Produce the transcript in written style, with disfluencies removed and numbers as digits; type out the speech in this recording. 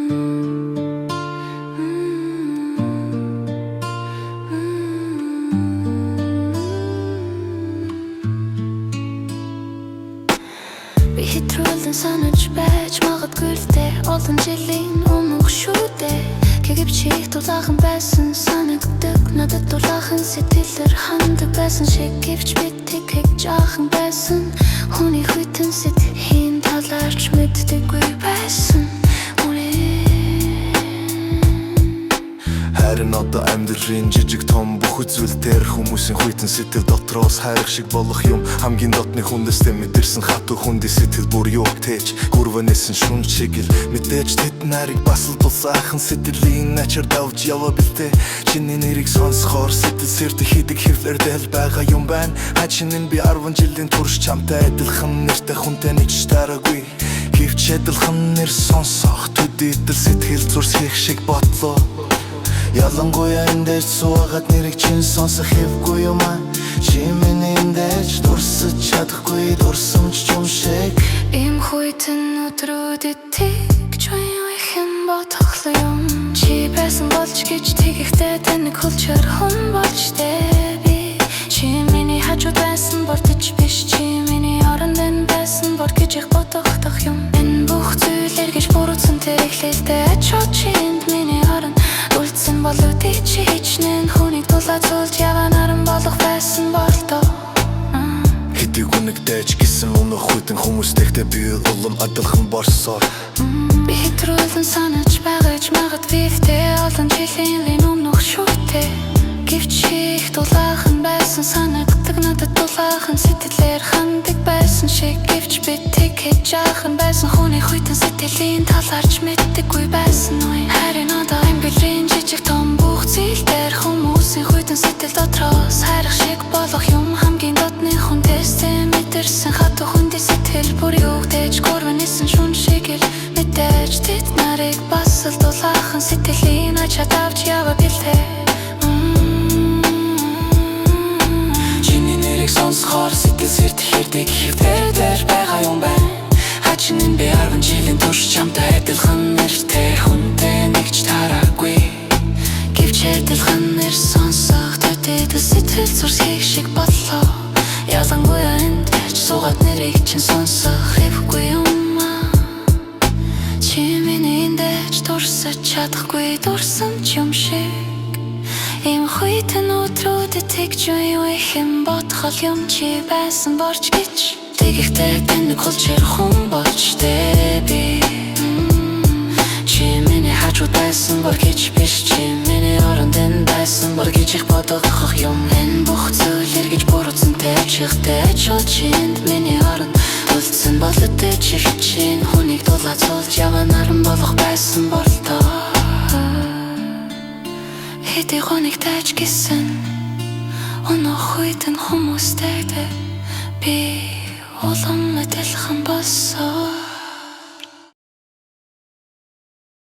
Би хэтрүүлэн санаж байж магадгүй л дээ. Олон жилийн өмнөх шүү дээ. Гэвч их дулаахан байсан санагддаг. Надад дулаахан сэтгэлээр хандаг байсан шиг. Гэвч би тэгэх жаахан байсан. Хүний хүйтэн сэтгэхийн талаарч мэддэггүй байсан. Харин одоо амьдралын жижиг том бүх үзвэл дээр хүмүүсийн хүйтэн сэтгэл дотроос хайрах шиг болох юм. Хамгийн дотны хүндэстэй мэдэрсэн хатуу хүндий сэтгэл бүр юу тээж гүрвэнэсэн шүн шиг л мэдээж тэд нарыг бас л тулсаахан сэтгэлийн начар давж яваа бэлтээ. Чиний нэрийг сонсохоор сэтгэл сэрдэх хийдэг хэвлэрдэл байгаа юм байна. Хачин нь би 10 жилийн турш чамтай адилхан нэртэй хүнтэй нэг ч дараагүй. Гэвч адилхан нэр сонсох төдий идэл сэтгэл зурсхийх шиг бодлоо. Ялангуяа эндэж суугаад нэрийг чинь сонсох хэвгүй юм аа. Чи миний эндэж дурсаж чадахгүй дурсамж юм шиг. Ийм хүйтэн өдрүүдэд тэгж үеийнхэн бодохлоо юм. Чи байсан болж гэж тэгэхдээ тань хөлчөр хүн болж дээ би. Чи миний хажууд байсан болтож биш. Чи миний оронд энэ байсан бол гэж их бодох юм. Энэ бүх зүйл эргэж буруутсан тэр эхлэлдээ ачаад чинд миний оронд үлдсэн бол үдий чи хичнээн хүнийг тулаацуулж яваа наран болох байсан болтоо. Хэдий үнэгдэж гисэн өнөх хүйтэн хүмүүстэйгтэй би улам адилхан борсоор. Би хэтрүүлэн санаж байгаж магадгүй олон жилийн өмнөх шүү дээ. Гэвч их дулаахан байсан санагддаг. Надад дулаахан сэтгэлээр хандаг байсан шиг. Гэвч би тэгэж жаахан байсан хүний хүйтэн сэтгэлийн талаарч мэддэггүй байсан уу. Харин одоо амьдралын жижиг том бүх зүйл дээр хүмүүсийн хүйтэн сэтгэл дотроос хайрах шиг болох юм. Хамгийн дотны хүнтэйстэй мэдэрсэн хатуу хүндий сэтгэл бүр югдэж гөрвөнэсэн шүн шиг л мэдээж тэд нарыг бас л дулаахан сэтгэлийн ачаад авч яваа бэлтээ. Сонсохоор сэтгэл сэрдэх хэрдэг хэвтэр дээр байгаа юм байна. Хачин нь би 10 жилийн турш чамтай адилхан нэртэй хүнтэй нэг ч тараагүй. Гэвч адилхан нэр сонсох төдий сэтгэл зурсхийх шиг боллоо. Ялангуяа энд ч суугаад нэрийг чинь сонсох хэвгүй юм аа. Чи миний эндэж дурсаж чадахгүй дурсамж юм шиг. Ийм хүйтэн өдрүүдэд тэгж үеийнхэн бодхол юм чи байсан борч гэж. Тэгэхдээ тань хөлчөр хүн болж дээ би. Чи миний хажууд байсан бол гэж биш. Чи миний оронд энэ байсан бол гэж их бодох юм. Энэ бүх зүйл эргэж буруутсан тэжихтэй ачаал чинд миний оронд үлдсэн бол үдээ чи хичээн хүнийг дулаацуулж яваа наран болох байсан болтоо. Хэдий гонигтайч гисэн өнөх хүйтэн хүмүүстэйгээ би улам адилхан болсон.